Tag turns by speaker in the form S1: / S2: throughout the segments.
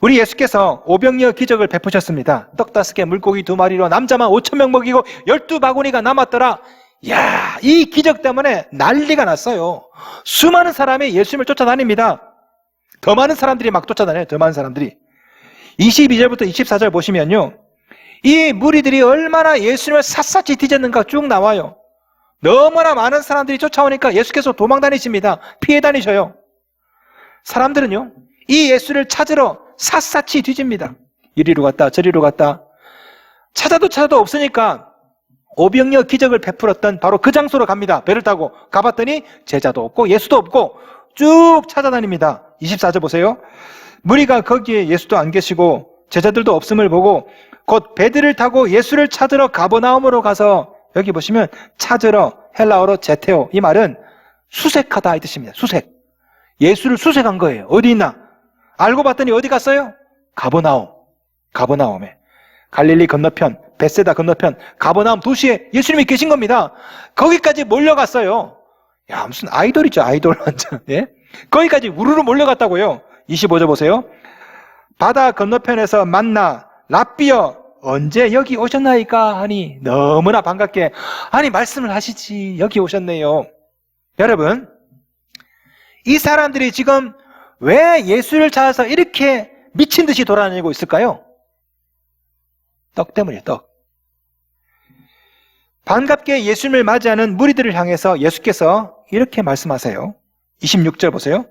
S1: 우리 예수께서 오병이어 기적을 베푸셨습니다. 떡 5개, 물고기 2마리로 남자만 5,000명 먹이고 12바구니가 남았더라. 야, 이 기적 때문에 난리가 났어요. 수많은 사람이 예수님을 쫓아다닙니다. 더 많은 사람들이 막 쫓아다녀요. 더 많은 사람들이. 22절부터 24절 보시면요, 이 무리들이 얼마나 예수님을 샅샅이 뒤졌는가 쭉 나와요. 너무나 많은 사람들이 쫓아오니까 예수께서 도망다니십니다. 피해 다니셔요. 사람들은요, 이 예수를 찾으러 샅샅이 뒤집니다. 이리로 갔다 저리로 갔다. 찾아도 없으니까 오병이어 기적을 베풀었던 바로 그 장소로 갑니다. 배를 타고 가봤더니 제자도 없고 예수도 없고 쭉 찾아다닙니다. 24절 보세요. 무리가 거기에 예수도 안 계시고 제자들도 없음을 보고 곧 배들을 타고 예수를 찾으러 가버나움으로 가서, 여기 보시면 찾으러, 헬라어로 제테오, 이 말은 수색하다 이 뜻입니다. 수색. 예수를 수색한 거예요. 어디 있나? 알고 봤더니 어디 갔어요? 가버나움에. 갈릴리 건너편, 벳세다 건너편 가버나움 도시에 예수님이 계신 겁니다. 거기까지 몰려갔어요. 야, 무슨 아이돌이죠, 아이돌 완전. 예? 거기까지 우르르 몰려갔다고요. 25절 보세요. 바다 건너편에서 만나 랍비여 언제 여기 오셨나이까 하니 너무나 반갑게, 아니 말씀을 하시지 여기 오셨네요. 여러분, 이 사람들이 지금 왜 예수를 찾아서 이렇게 미친 듯이 돌아다니고 있을까요? 떡 때문이에요, 떡. 반갑게 예수님을 맞이하는 무리들을 향해서 예수께서 이렇게 말씀하세요. 26절 보세요.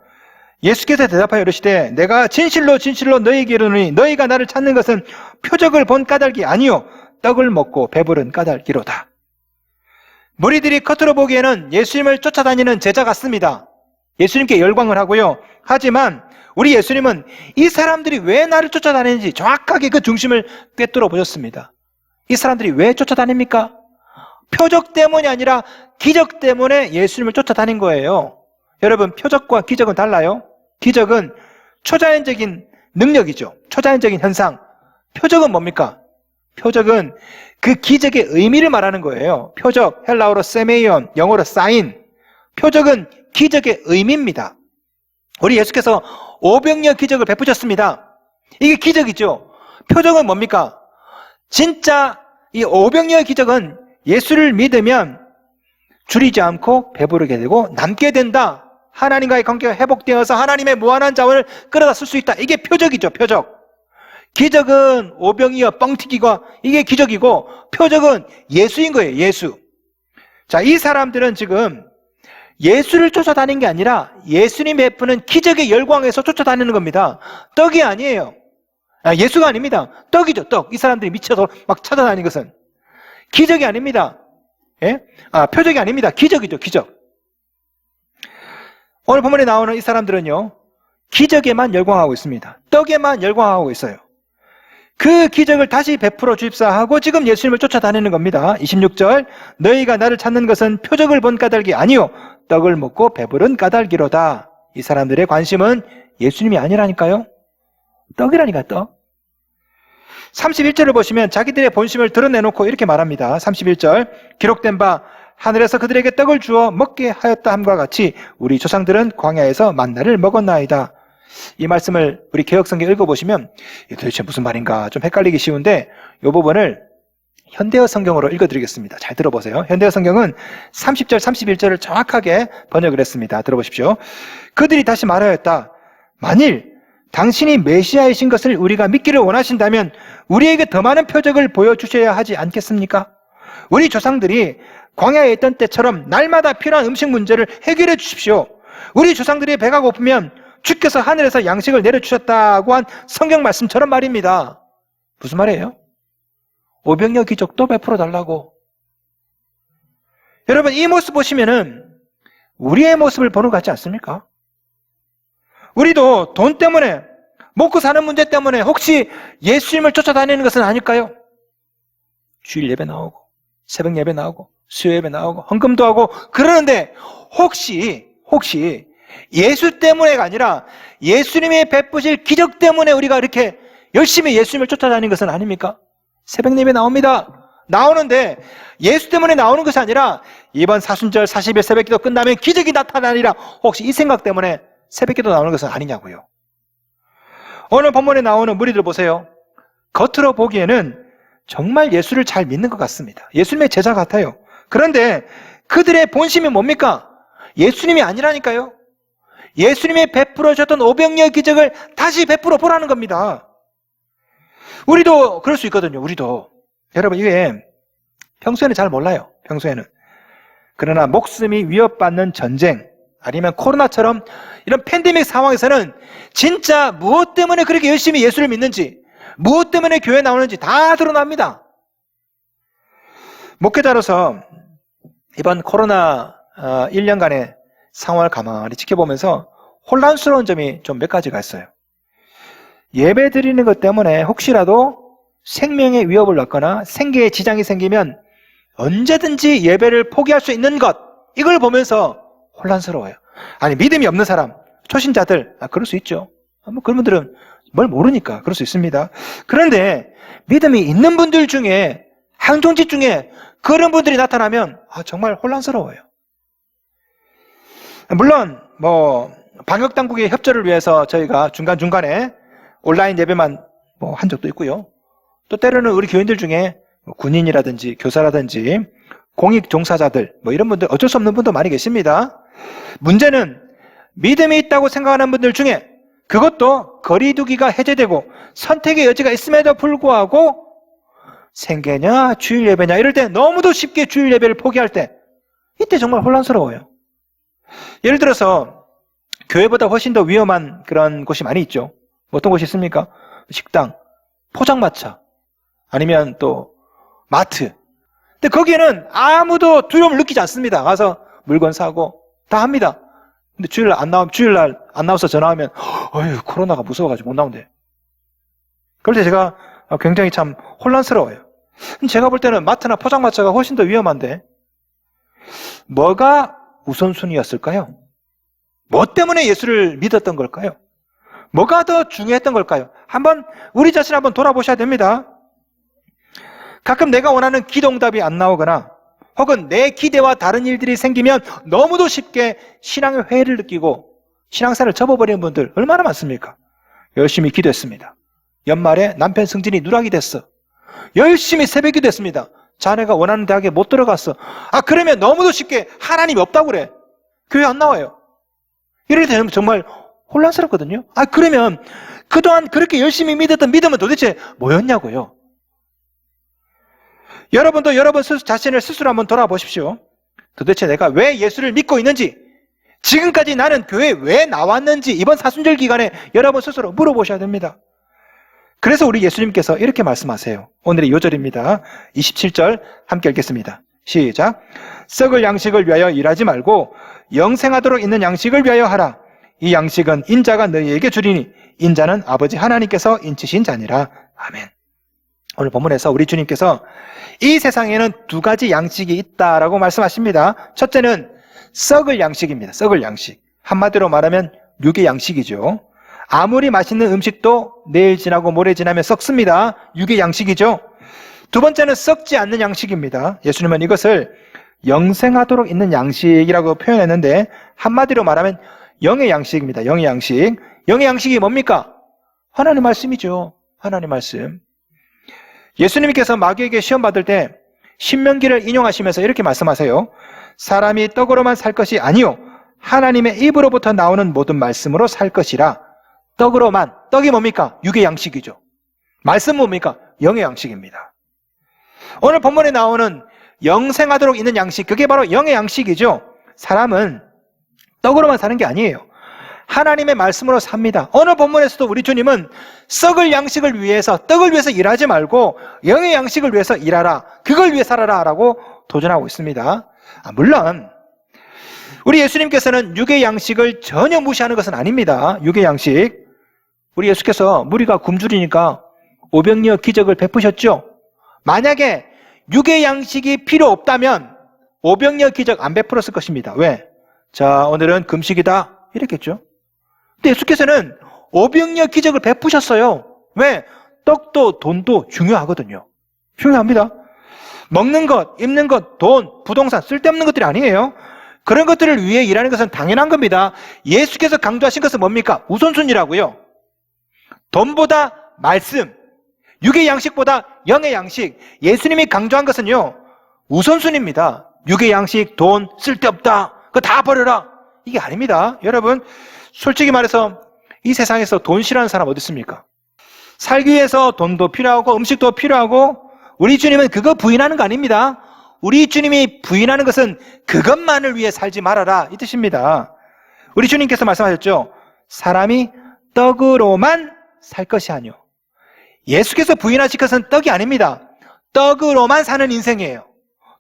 S1: 예수께서 대답하여 이르시되 내가 진실로 진실로 너희에게 이르노니 너희가 나를 찾는 것은 표적을 본 까닭이 아니요 떡을 먹고 배부른 까닭이로다. 무리들이 겉으로 보기에는 예수님을 쫓아다니는 제자 같습니다. 예수님께 열광을 하고요. 하지만 우리 예수님은 이 사람들이 왜 나를 쫓아다니는지 정확하게 그 중심을 꿰뚫어 보셨습니다. 이 사람들이 왜 쫓아다닙니까? 표적 때문이 아니라 기적 때문에 예수님을 쫓아다닌 거예요. 여러분, 표적과 기적은 달라요. 기적은 초자연적인 능력이죠. 초자연적인 현상. 표적은 뭡니까? 표적은 그 기적의 의미를 말하는 거예요. 표적, 헬라어로 세메이온, 영어로 사인. 표적은 기적의 의미입니다. 우리 예수께서 오병이어 기적을 베푸셨습니다. 이게 기적이죠. 표적은 뭡니까? 진짜 이 오병이어 기적은 예수를 믿으면 줄이지 않고 배부르게 되고 남게 된다. 하나님과의 관계가 회복되어서 하나님의 무한한 자원을 끌어다 쓸 수 있다. 이게 표적이죠, 표적. 기적은 오병이어 뻥튀기가 이게 기적이고, 표적은 예수인 거예요, 예수. 자, 이 사람들은 지금 예수를 쫓아다닌 게 아니라 예수님 베푸는 기적의 열광에서 쫓아다니는 겁니다. 떡이 아니에요. 예수가 아닙니다. 떡이죠, 떡. 이 사람들이 미쳐서 막 찾아다니는 것은 기적이 아닙니다. 예? 표적이 아닙니다. 기적이죠, 기적. 오늘 본문에 나오는 이 사람들은요, 기적에만 열광하고 있습니다. 떡에만 열광하고 있어요. 그 기적을 다시 베풀어 주십사 하고 지금 예수님을 쫓아다니는 겁니다. 26절, 너희가 나를 찾는 것은 표적을 본 까닭이 아니요 떡을 먹고 배부른 까닭이로다. 이 사람들의 관심은 예수님이 아니라니까요. 떡이라니까, 떡. 31절을 보시면 자기들의 본심을 드러내놓고 이렇게 말합니다. 31절, 기록된 바 하늘에서 그들에게 떡을 주어 먹게 하였다 함과 같이 우리 조상들은 광야에서 만나를 먹었나이다. 이 말씀을 우리 개역성경 읽어보시면 도대체 무슨 말인가 좀 헷갈리기 쉬운데 이 부분을 현대어 성경으로 읽어드리겠습니다. 잘 들어보세요. 현대어 성경은 30절 31절을 정확하게 번역을 했습니다. 들어보십시오. 그들이 다시 말하였다. 만일 당신이 메시아이신 것을 우리가 믿기를 원하신다면 우리에게 더 많은 표적을 보여주셔야 하지 않겠습니까? 우리 조상들이 광야에 있던 때처럼 날마다 필요한 음식 문제를 해결해 주십시오. 우리 조상들이 배가 고프면 주께서 하늘에서 양식을 내려주셨다고 한 성경 말씀처럼 말입니다. 무슨 말이에요? 오병이어 기적도 베풀어 달라고. 여러분, 이 모습 보시면은 우리의 모습을 보는 것 같지 않습니까? 우리도 돈 때문에, 먹고 사는 문제 때문에 혹시 예수님을 쫓아다니는 것은 아닐까요? 주일 예배 나오고 새벽 예배 나오고 수요 예배 나오고 헌금도 하고 그러는데 혹시 예수 때문에가 아니라 예수님의 베푸실 기적 때문에 우리가 이렇게 열심히 예수님을 쫓아다니는 것은 아닙니까? 새벽 예배 나옵니다. 나오는데 예수 때문에 나오는 것이 아니라 이번 사순절 40일 새벽기도 끝나면 기적이 나타나리라, 혹시 이 생각 때문에 새벽기도 나오는 것은 아니냐고요. 오늘 본문에 나오는 무리들 보세요. 겉으로 보기에는 정말 예수를 잘 믿는 것 같습니다. 예수님의 제자 같아요. 그런데 그들의 본심이 뭡니까? 예수님이 아니라니까요. 예수님이 베풀어 주셨던 오병이어 기적을 다시 베풀어 보라는 겁니다. 우리도 그럴 수 있거든요. 우리도. 여러분, 이게 평소에는 잘 몰라요. 평소에는. 그러나 목숨이 위협받는 전쟁, 아니면 코로나처럼 이런 팬데믹 상황에서는 진짜 무엇 때문에 그렇게 열심히 예수를 믿는지, 무엇 때문에 교회 나오는지 다 드러납니다. 목회자로서 이번 코로나 1년간의 상황을 가만히 지켜보면서 혼란스러운 점이 좀 몇 가지가 있어요. 예배 드리는 것 때문에 혹시라도 생명에 위협을 넣거나 생계에 지장이 생기면 언제든지 예배를 포기할 수 있는 것, 이걸 보면서 혼란스러워요. 아니, 믿음이 없는 사람, 초신자들, 그럴 수 있죠. 뭐 그런 분들은 뭘 모르니까 그럴 수 있습니다. 그런데 믿음이 있는 분들 중에, 항종직 중에 그런 분들이 나타나면 정말 혼란스러워요. 물론 방역 당국의 협조를 위해서 저희가 중간중간에 온라인 예배만 한 적도 있고요. 또 때로는 우리 교인들 중에 군인이라든지 교사라든지 공익 종사자들 이런 분들, 어쩔 수 없는 분도 많이 계십니다. 문제는 믿음이 있다고 생각하는 분들 중에 그것도 거리두기가 해제되고 선택의 여지가 있음에도 불구하고 생계냐 주일 예배냐 이럴 때 너무도 쉽게 주일 예배를 포기할 때, 이때 정말 혼란스러워요. 예를 들어서 교회보다 훨씬 더 위험한 그런 곳이 많이 있죠. 어떤 곳이 있습니까? 식당, 포장마차, 아니면 또 마트. 근데 거기에는 아무도 두려움을 느끼지 않습니다. 가서 물건 사고 다 합니다. 근데 주일날 안 나와서 전화하면 어휴, 코로나가 무서워가지고 못 나온대. 그럴 때 제가 굉장히 참 혼란스러워요. 제가 볼 때는 마트나 포장마차가 훨씬 더 위험한데 뭐가 우선순위였을까요? 뭐 때문에 예수를 믿었던 걸까요? 뭐가 더 중요했던 걸까요? 우리 자신 한번 돌아보셔야 됩니다. 가끔 내가 원하는 기도응답이 안 나오거나 혹은 내 기대와 다른 일들이 생기면 너무도 쉽게 신앙의 회의를 느끼고 신앙생활을 접어버리는 분들 얼마나 많습니까? 열심히 기도했습니다. 연말에 남편 승진이 누락이 됐어. 열심히 새벽기도 했습니다. 자네가 원하는 대학에 못 들어갔어. 그러면 너무도 쉽게 하나님이 없다고 그래. 교회 안 나와요. 이럴 때는 정말 혼란스럽거든요. 그러면 그동안 그렇게 열심히 믿었던 믿음은 도대체 뭐였냐고요? 여러분도 여러분 자신을 스스로 한번 돌아보십시오. 도대체 내가 왜 예수를 믿고 있는지, 지금까지 나는 교회에 왜 나왔는지 이번 사순절 기간에 여러분 스스로 물어보셔야 됩니다. 그래서 우리 예수님께서 이렇게 말씀하세요. 오늘의 요절입니다. 27절 함께 읽겠습니다. 시작. 썩을 양식을 위하여 일하지 말고 영생하도록 있는 양식을 위하여 하라. 이 양식은 인자가 너희에게 주리니 인자는 아버지 하나님께서 인치신 자니라. 아멘. 오늘 본문에서 우리 주님께서 이 세상에는 두 가지 양식이 있다라고 말씀하십니다. 첫째는 썩을 양식입니다. 썩을 양식. 한마디로 말하면 육의 양식이죠. 아무리 맛있는 음식도 내일 지나고 모레 지나면 썩습니다. 육의 양식이죠. 두 번째는 썩지 않는 양식입니다. 예수님은 이것을 영생하도록 있는 양식이라고 표현했는데 한마디로 말하면 영의 양식입니다. 영의 양식. 영의 양식이 뭡니까? 하나님 말씀이죠. 하나님 말씀. 예수님께서 마귀에게 시험 받을 때 신명기를 인용하시면서 이렇게 말씀하세요. 사람이 떡으로만 살 것이 아니요 하나님의 입으로부터 나오는 모든 말씀으로 살 것이라. 떡으로만. 떡이 뭡니까? 육의 양식이죠. 말씀 뭡니까? 영의 양식입니다. 오늘 본문에 나오는 영생하도록 있는 양식, 그게 바로 영의 양식이죠. 사람은 떡으로만 사는 게 아니에요. 하나님의 말씀으로 삽니다. 오늘 본문에서도 우리 주님은 썩을 양식을 위해서, 떡을 위해서 일하지 말고 영의 양식을 위해서 일하라, 그걸 위해 살아라 라고 도전하고 있습니다. 물론 우리 예수님께서는 육의 양식을 전혀 무시하는 것은 아닙니다. 육의 양식. 우리 예수께서 무리가 굶주리니까 오병이어 기적을 베푸셨죠. 만약에 육의 양식이 필요 없다면 오병이어 기적 안 베풀었을 것입니다. 왜? 자, 오늘은 금식이다 이랬겠죠. 근데 예수께서는 오병이어 기적을 베푸셨어요. 왜? 떡도 돈도 중요하거든요. 중요합니다. 먹는 것, 입는 것, 돈, 부동산, 쓸데없는 것들이 아니에요. 그런 것들을 위해 일하는 것은 당연한 겁니다. 예수께서 강조하신 것은 뭡니까? 우선순위라고요. 돈보다 말씀, 육의 양식보다 영의 양식. 예수님이 강조한 것은요, 우선순위입니다. 육의 양식, 돈 쓸데없다, 그거 다 버려라, 이게 아닙니다. 여러분, 솔직히 말해서 이 세상에서 돈 싫어하는 사람 어디 있습니까? 살기 위해서 돈도 필요하고 음식도 필요하고, 우리 주님은 그거 부인하는 거 아닙니다. 우리 주님이 부인하는 것은 그것만을 위해 살지 말아라, 이 뜻입니다. 우리 주님께서 말씀하셨죠. 사람이 떡으로만 살 것이 아니오. 예수께서 부인하실 것은 떡이 아닙니다. 떡으로만 사는 인생이에요.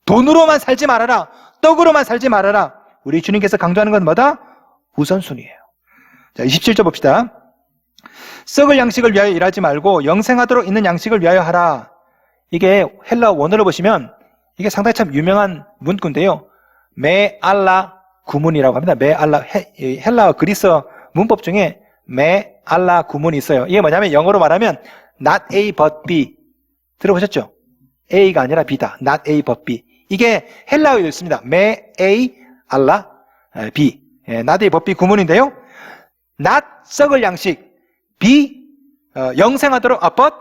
S1: 돈으로만 살지 말아라, 떡으로만 살지 말아라. 우리 주님께서 강조하는 건 뭐다? 우선순위예요. 자, 27절 봅시다. 썩을 양식을 위하여 일하지 말고 영생하도록 있는 양식을 위하여 하라. 이게 헬라어 원어를 보시면 이게 상당히 참 유명한 문구인데요. 메 알라 구문이라고 합니다. 메 알라, 헬라어 그리스어 문법 중에 메 알라 구문이 있어요. 이게 뭐냐면 영어로 말하면 not A but B. 들어보셨죠? A가 아니라 B다. not A but B. 이게 헬라어에 있습니다. 메 A 알라 B. not A but B 구문인데요. not 썩을 양식, B 영생하도록 but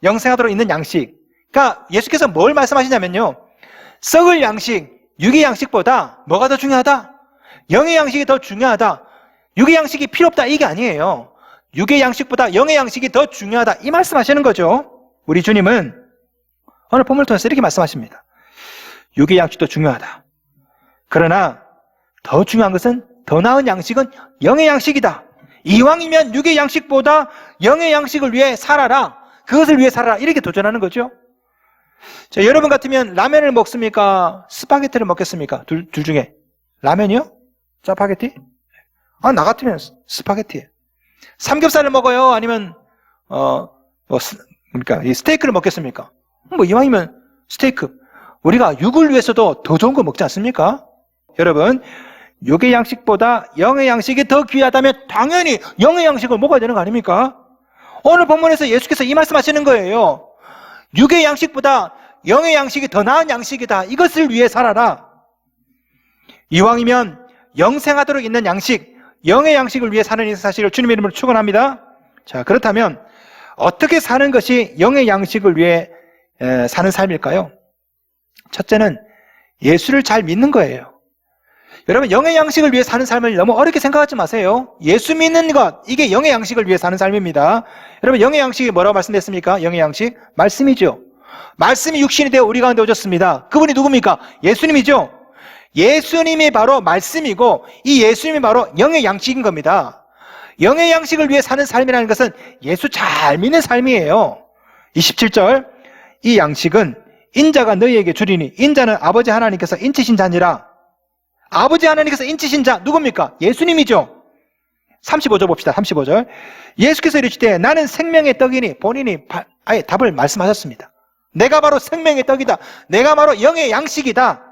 S1: 영생하도록 있는 양식. 그러니까 예수께서 뭘 말씀하시냐면요, 썩을 양식, 육의 양식보다 뭐가 더 중요하다? 영의 양식이 더 중요하다. 육의 양식이 필요 없다, 이게 아니에요. 육의 양식보다 영의 양식이 더 중요하다, 이 말씀하시는 거죠. 우리 주님은 오늘 본문을 통해서 이렇게 말씀하십니다. 육의 양식도 중요하다. 그러나 더 중요한 것은, 더 나은 양식은 영의 양식이다. 이왕이면 육의 양식보다 영의 양식을 위해 살아라, 그것을 위해 살아라, 이렇게 도전하는 거죠. 자, 여러분 같으면 라면을 먹습니까? 스파게티를 먹겠습니까? 둘 중에. 라면이요? 짜파게티? 아, 나 같으면 스파게티예요. 삼겹살을 먹어요? 아니면 그러니까 이 스테이크를 먹겠습니까? 뭐 이왕이면 스테이크. 우리가 육을 위해서도 더 좋은 거 먹지 않습니까? 여러분, 육의 양식보다 영의 양식이 더 귀하다면 당연히 영의 양식을 먹어야 되는 거 아닙니까? 오늘 본문에서 예수께서 이 말씀하시는 거예요. 육의 양식보다 영의 양식이 더 나은 양식이다. 이것을 위해 살아라. 이왕이면 영생하도록 있는 양식, 영의 양식을 위해 사는 이 사실을 주님의 이름으로 축원합니다. 자, 그렇다면 어떻게 사는 것이 영의 양식을 위해 사는 삶일까요? 첫째는 예수를 잘 믿는 거예요. 여러분, 영의 양식을 위해 사는 삶을 너무 어렵게 생각하지 마세요. 예수 믿는 것, 이게 영의 양식을 위해 사는 삶입니다. 여러분, 영의 양식이 뭐라고 말씀드렸습니까? 영의 양식? 말씀이죠. 말씀이 육신이 되어 우리 가운데 오셨습니다. 그분이 누굽니까? 예수님이죠. 예수님이 바로 말씀이고, 이 예수님이 바로 영의 양식인 겁니다. 영의 양식을 위해 사는 삶이라는 것은 예수 잘 믿는 삶이에요. 27절, 이 양식은 인자가 너희에게 주리니 인자는 아버지 하나님께서 인치신 자니라. 아버지 하나님께서 인치신 자 누굽니까? 예수님이죠. 35절 봅시다. 35절. 예수께서 이르시되 나는 생명의 떡이니, 본인이 아예 답을 말씀하셨습니다. 내가 바로 생명의 떡이다. 내가 바로 영의 양식이다.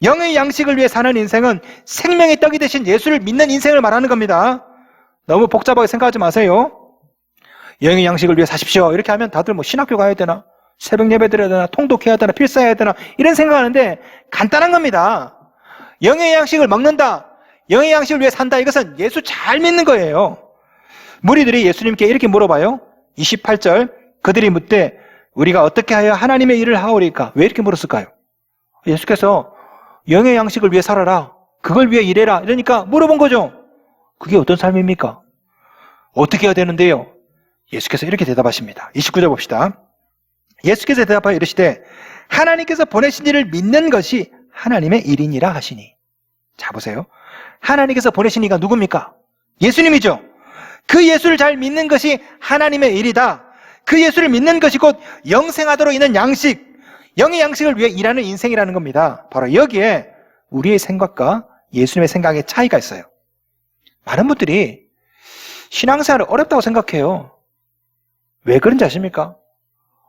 S1: 영의 양식을 위해 사는 인생은 생명의 떡이 되신 예수를 믿는 인생을 말하는 겁니다. 너무 복잡하게 생각하지 마세요. 영의 양식을 위해 사십시오, 이렇게 하면 다들 뭐 신학교 가야 되나, 새벽 예배 드려야 되나, 통독해야 되나, 필사해야 되나, 이런 생각하는데 간단한 겁니다. 영의 양식을 먹는다, 영의 양식을 위해 산다, 이것은 예수 잘 믿는 거예요. 무리들이 예수님께 이렇게 물어봐요. 28절, 그들이 묻되 우리가 어떻게 하여 하나님의 일을 하오리까? 왜 이렇게 물었을까요? 예수께서 영의 양식을 위해 살아라, 그걸 위해 일해라, 이러니까 물어본 거죠. 그게 어떤 삶입니까? 어떻게 해야 되는데요? 예수께서 이렇게 대답하십니다. 29절 봅시다. 예수께서 대답하여 이르시되 하나님께서 보내신 이를 믿는 것이 하나님의 일이니라 하시니. 자, 보세요. 하나님께서 보내신 이가 누굽니까? 예수님이죠. 그 예수를 잘 믿는 것이 하나님의 일이다. 그 예수를 믿는 것이 곧 영생하도록 있는 양식, 영의 양식을 위해 일하는 인생이라는 겁니다. 바로 여기에 우리의 생각과 예수님의 생각의 차이가 있어요. 많은 분들이 신앙생활을 어렵다고 생각해요. 왜 그런지 아십니까?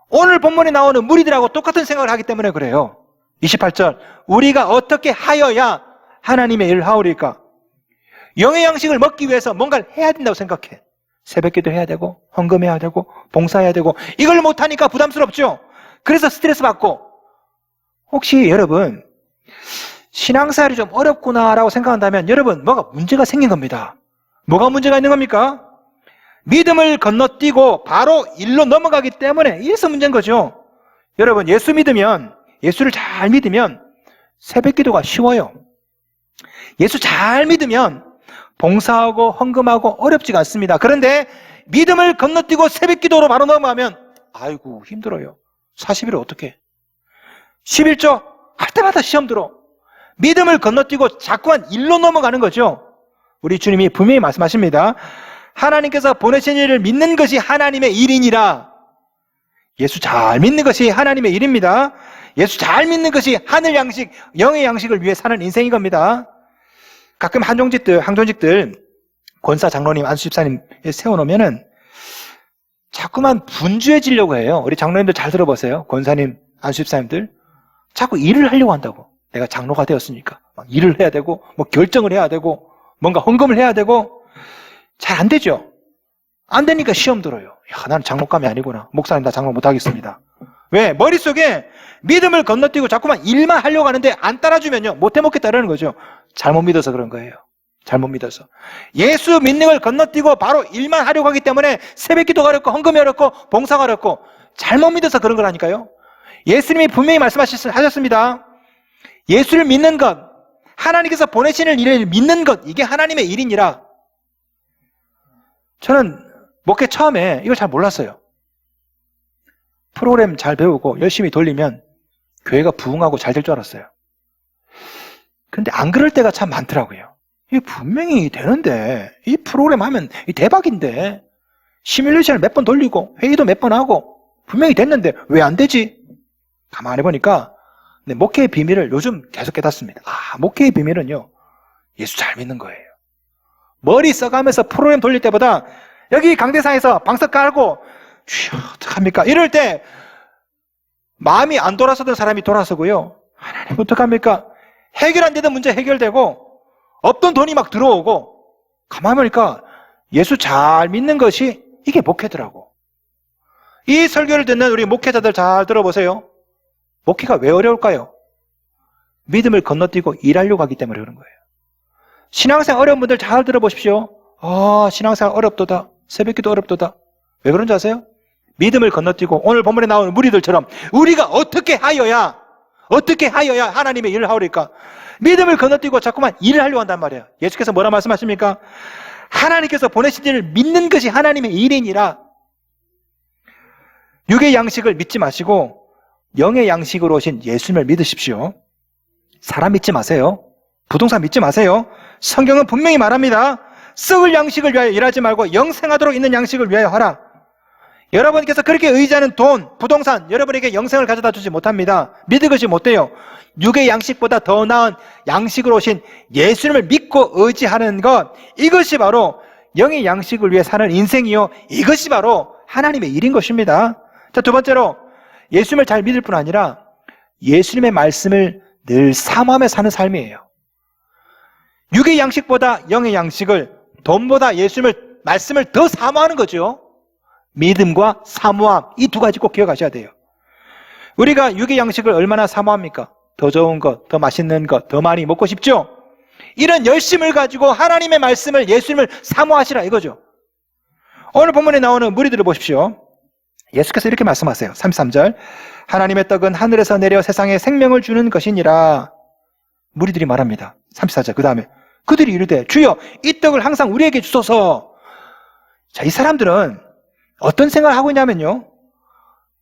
S1: 오늘 본문에 나오는 무리들하고 똑같은 생각을 하기 때문에 그래요. 28절, 우리가 어떻게 하여야 하나님의 일을 하오리까? 영의 양식을 먹기 위해서 뭔가를 해야 된다고 생각해. 새벽기도 해야 되고, 헌금해야 되고, 봉사해야 되고, 이걸 못하니까 부담스럽죠? 그래서 스트레스 받고. 혹시 여러분 신앙생활이 좀 어렵구나라고 생각한다면 여러분 뭐가 문제가 생긴 겁니다. 뭐가 문제가 있는 겁니까? 믿음을 건너뛰고 바로 일로 넘어가기 때문에 이래서 문제인 거죠. 여러분, 예수를 잘 믿으면 새벽기도가 쉬워요. 예수 잘 믿으면 봉사하고 헌금하고 어렵지가 않습니다. 그런데 믿음을 건너뛰고 새벽기도로 바로 넘어가면 아이고 힘들어요. 40일을 어떻게 11조 할 때마다 시험 들어. 믿음을 건너뛰고 자꾸만 일로 넘어가는 거죠. 우리 주님이 분명히 말씀하십니다. 하나님께서 보내신 일을 믿는 것이 하나님의 일이니라. 예수 잘 믿는 것이 하나님의 일입니다. 예수 잘 믿는 것이 하늘 양식, 영의 양식을 위해 사는 인생인 겁니다. 가끔 항존직들 권사 장로님, 안수집사님 세워놓으면은 자꾸만 분주해지려고 해요. 우리 장로님들 잘 들어보세요. 권사님, 안수집사님들 자꾸 일을 하려고 한다고. 내가 장로가 되었으니까 막 일을 해야 되고 뭐 결정을 해야 되고 뭔가 헌금을 해야 되고 잘 안 되죠. 안 되니까 시험 들어요. 야, 나는 장로감이 아니구나. 목사님 나 장로 못하겠습니다. 왜? 머릿속에 믿음을 건너뛰고 자꾸만 일만 하려고 하는데 안 따라주면요 못해 먹겠다라는 거죠. 잘못 믿어서 그런 거예요. 잘못 믿어서. 예수 믿는 걸 건너뛰고 바로 일만 하려고 하기 때문에 새벽기도가 어렵고 헌금이 어렵고 봉사가 어렵고 잘못 믿어서 그런 거라니까요. 예수님이 분명히 말씀하셨습니다. 예수를 믿는 것, 하나님께서 보내시는 일을 믿는 것, 이게 하나님의 일이니라. 저는 목회 처음에 이걸 잘 몰랐어요. 프로그램 잘 배우고 열심히 돌리면 교회가 부흥하고 잘 될 줄 알았어요. 그런데 안 그럴 때가 참 많더라고요. 이게 분명히 되는데, 이 프로그램 하면 대박인데, 시뮬레이션을 몇 번 돌리고 회의도 몇 번 하고 분명히 됐는데 왜 안 되지? 가만히 보니까 목회의 비밀을 요즘 계속 깨닫습니다. 목회의 비밀은요, 예수 잘 믿는 거예요. 머리 써가면서 프로그램 돌릴 때보다 여기 강대상에서 방석 깔고 어떡합니까? 이럴 때 마음이 안 돌아서던 사람이 돌아서고요. 하나님 어떡합니까? 해결 안 되던 문제 해결되고 없던 돈이 막 들어오고 가만히 보니까 예수 잘 믿는 것이 이게 목회더라고. 이 설교를 듣는 우리 목회자들 잘 들어보세요. 목회가 왜 어려울까요? 믿음을 건너뛰고 일하려고 하기 때문에 그런 거예요. 신앙생활 어려운 분들 잘 들어보십시오. 신앙생활 어렵도다. 새벽기도 어렵도다. 왜 그런지 아세요? 믿음을 건너뛰고 오늘 본문에 나오는 무리들처럼 우리가 어떻게 하여야 하나님의 일을 하오리까? 믿음을 건너뛰고 자꾸만 일을 하려고 한단 말이에요. 예수께서 뭐라 말씀하십니까? 하나님께서 보내신 일을 믿는 것이 하나님의 일이니라. 육의 양식을 믿지 마시고 영의 양식으로 오신 예수님을 믿으십시오. 사람 믿지 마세요. 부동산 믿지 마세요. 성경은 분명히 말합니다. 썩을 양식을 위하여 일하지 말고 영생하도록 있는 양식을 위하여 하라. 여러분께서 그렇게 의지하는 돈, 부동산, 여러분에게 영생을 가져다 주지 못합니다. 믿을 것이 못돼요. 육의 양식보다 더 나은 양식으로 오신 예수님을 믿고 의지하는 것, 이것이 바로 영의 양식을 위해 사는 인생이요, 이것이 바로 하나님의 일인 것입니다. 자, 두 번째로 예수님을 잘 믿을 뿐 아니라 예수님의 말씀을 늘 사모하며 사는 삶이에요. 육의 양식보다 영의 양식을, 돈보다 예수님을 말씀을 더 사모하는 거죠. 믿음과 사모함, 이 두 가지 꼭 기억하셔야 돼요. 우리가 육의 양식을 얼마나 사모합니까? 더 좋은 것, 더 맛있는 것, 더 많이 먹고 싶죠? 이런 열심을 가지고 하나님의 말씀을, 예수님을 사모하시라 이거죠. 오늘 본문에 나오는 무리들을 보십시오. 예수께서 이렇게 말씀하세요. 33절. 하나님의 떡은 하늘에서 내려 세상에 생명을 주는 것이니라. 무리들이 말합니다. 34절. 그 다음에 그들이 이르되 주여 이 떡을 항상 우리에게 주소서. 자, 이 사람들은 어떤 생각을 하고 있냐면요,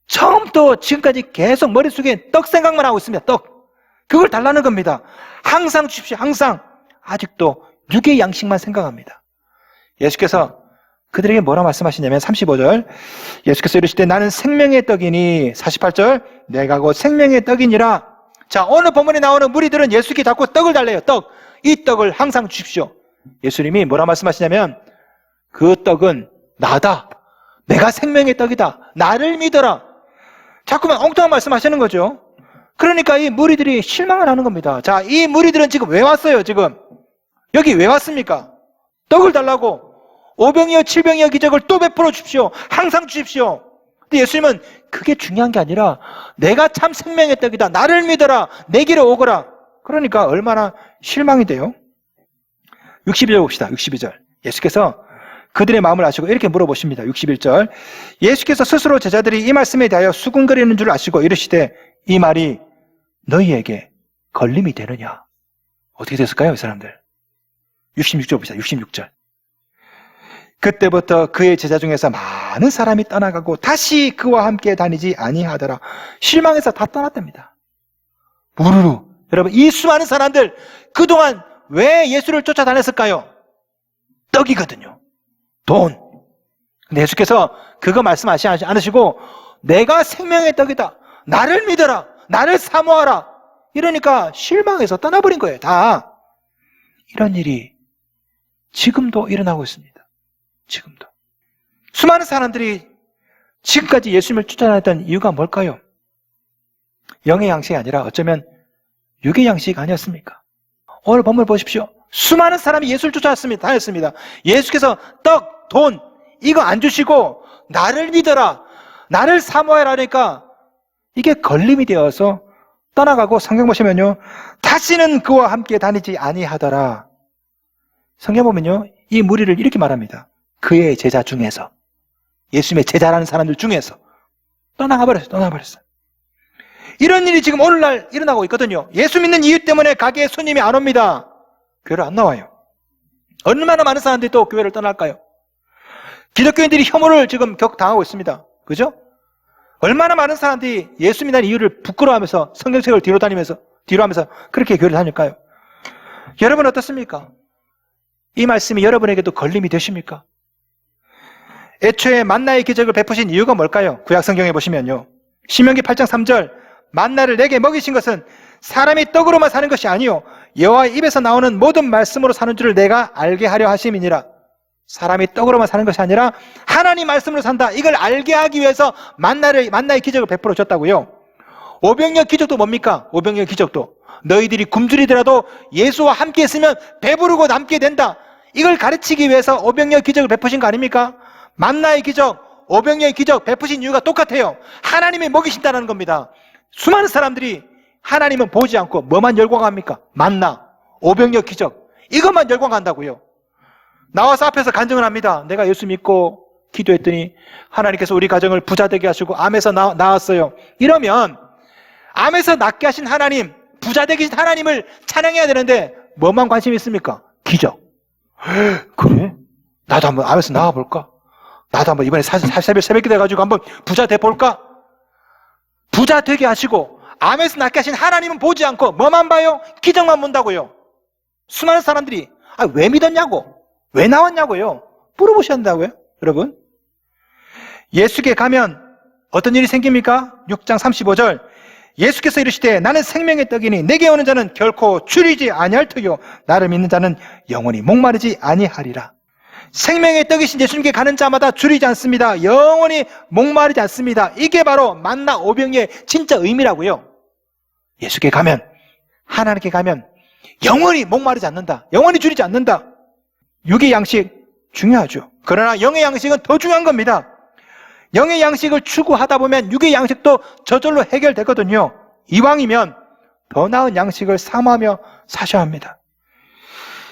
S1: 처음부터 지금까지 계속 머릿속에 떡 생각만 하고 있습니다. 떡. 그걸 달라는 겁니다. 항상 주십시오. 항상. 아직도 육의 양식만 생각합니다. 예수께서 그들에게 뭐라 말씀하시냐면 35절. 예수께서 이르시되 나는 생명의 떡이니. 48절. 내가 곧 생명의 떡이니라. 자, 오늘 본문에 나오는 무리들은 예수께 자꾸 떡을 달래요. 떡. 이 떡을 항상 주십시오. 예수님이 뭐라 말씀하시냐면 그 떡은 나다. 내가 생명의 떡이다. 나를 믿어라. 자꾸만 엉뚱한 말씀하시는 거죠. 그러니까 이 무리들이 실망을 하는 겁니다. 자, 이 무리들은 지금 왜 왔어요? 지금 여기 왜 왔습니까? 떡을 달라고. 5병이여 7병이여 기적을 또 베풀어 주십시오. 항상 주십시오. 근데 예수님은 그게 중요한 게 아니라 내가 참 생명의 떡이다. 나를 믿어라. 내게로 오거라. 그러니까 얼마나 실망이 돼요. 62절 봅시다. 62절. 예수께서 그들의 마음을 아시고 이렇게 물어보십니다. 61절. 예수께서 스스로 제자들이 이 말씀에 대하여 수군거리는 줄 아시고 이르시되 이 말이 너희에게 걸림이 되느냐? 어떻게 됐을까요, 이 사람들? 66절 봅시다. 66절. 그때부터 그의 제자 중에서 많은 사람이 떠나가고 다시 그와 함께 다니지 아니하더라. 실망해서 다 떠났답니다. 우르르. 여러분, 이 수많은 사람들 그동안 왜 예수를 쫓아다녔을까요? 떡이거든요. 돈. 근데 예수께서 그거 말씀하시지 않으시고 내가 생명의 떡이다. 나를 믿어라. 나를 사모하라. 이러니까 실망해서 떠나버린 거예요. 다. 이런 일이 지금도 일어나고 있습니다. 지금도. 수많은 사람들이 지금까지 예수님을 쫓아다녔던 이유가 뭘까요? 영의 양식이 아니라 어쩌면 육의 양식 아니었습니까? 오늘 본문을 보십시오. 수많은 사람이 예수를 다녔습니다. 예수께서 떡, 돈 이거 안 주시고 나를 믿어라, 나를 사모하라 하니까 이게 걸림이 되어서 떠나가고 성경 보시면요. 다시는 그와 함께 다니지 아니하더라. 성경 보면요. 이 무리를 이렇게 말합니다. 그의 제자 중에서, 예수님의 제자라는 사람들 중에서 떠나버렸어요. 이런 일이 지금 오늘날 일어나고 있거든요. 예수 믿는 이유 때문에 가게에 손님이 안 옵니다. 교회를 안 나와요. 얼마나 많은 사람들이 또 교회를 떠날까요? 기독교인들이 혐오를 지금 당하고 있습니다. 그죠? 얼마나 많은 사람들이 예수 믿는 이유를 부끄러워하면서 성경책을 뒤로 하면서 그렇게 교회를 다닐까요? 여러분 어떻습니까? 이 말씀이 여러분에게도 걸림이 되십니까? 애초에 만나의 기적을 베푸신 이유가 뭘까요? 구약 성경에 보시면요. 신명기 8장 3절 만나를 내게 먹이신 것은 사람이 떡으로만 사는 것이 아니요 여호와의 입에서 나오는 모든 말씀으로 사는 줄을 내가 알게 하려 하심이니라. 사람이 떡으로만 사는 것이 아니라 하나님 말씀으로 산다. 이걸 알게 하기 위해서 만나의 기적을 베풀어 줬다고요. 오병이어 기적도 뭡니까? 오병이어 기적도 너희들이 굶주리더라도 예수와 함께 있으면 배부르고 남게 된다. 이걸 가르치기 위해서 오병이어 기적을 베푸신 거 아닙니까? 만나의 기적, 오병이어의 기적 베푸신 이유가 똑같아요. 하나님이 먹이신다는 겁니다. 수많은 사람들이 하나님은 보지 않고 뭐만 열광합니까? 만나, 오병이어 기적 이것만 열광한다고요. 나와서 앞에서 간증을 합니다. 내가 예수 믿고 기도했더니 하나님께서 우리 가정을 부자 되게 하시고 암에서 나왔어요. 이러면 암에서 낫게 하신 하나님, 부자 되게 하신 하나님을 찬양해야 되는데 뭐만 관심이 있습니까? 기적. 그래? 나도 한번 암에서 나와볼까? 나도 한번 이번에 새벽 돼가지고 한번 부자 돼볼까? 부자 되게 하시고 암에서 낫게 하신 하나님은 보지 않고 뭐만 봐요? 기적만 본다고요. 수많은 사람들이 왜 믿었냐고, 왜 나왔냐고요 물어보셔야 한다고요. 여러분, 예수께 가면 어떤 일이 생깁니까? 6장 35절 예수께서 이르시되 나는 생명의 떡이니 내게 오는 자는 결코 줄이지 아니할 터요 나를 믿는 자는 영원히 목마르지 아니하리라. 생명의 떡이신 예수님께 가는 자마다 줄이지 않습니다. 영원히 목마르지 않습니다. 이게 바로 만나 오병이의 진짜 의미라고요. 예수께 가면, 하나님께 가면 영원히 목마르지 않는다. 영원히 줄이지 않는다. 육의 양식 중요하죠. 그러나 영의 양식은 더 중요한 겁니다. 영의 양식을 추구하다 보면 육의 양식도 저절로 해결되거든요. 이왕이면 더 나은 양식을 사모하며 사셔야 합니다.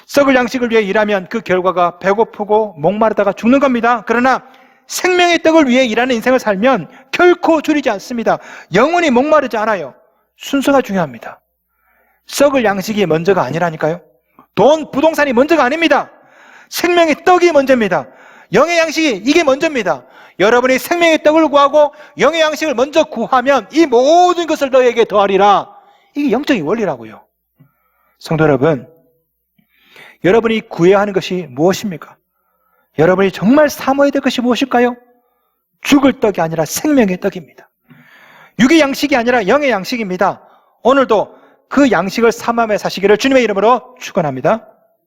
S1: 썩을 양식을 위해 일하면 그 결과가 배고프고 목마르다가 죽는 겁니다. 그러나 생명의 떡을 위해 일하는 인생을 살면 결코 줄이지 않습니다. 영원히 목마르지 않아요. 순서가 중요합니다. 썩을 양식이 먼저가 아니라니까요. 돈, 부동산이 먼저가 아닙니다. 생명의 떡이 먼저입니다. 영의 양식이 이게 먼저입니다. 여러분이 생명의 떡을 구하고 영의 양식을 먼저 구하면 이 모든 것을 너에게 더하리라. 이게 영적인 원리라고요. 성도 여러분, 여러분이 구해야 하는 것이 무엇입니까? 여러분이 정말 사모해야 될 것이 무엇일까요? 죽을 떡이 아니라 생명의 떡입니다. 육의 양식이 아니라 영의 양식입니다. 오늘도 그 양식을 사모하며 사시기를 주님의 이름으로 축원합니다.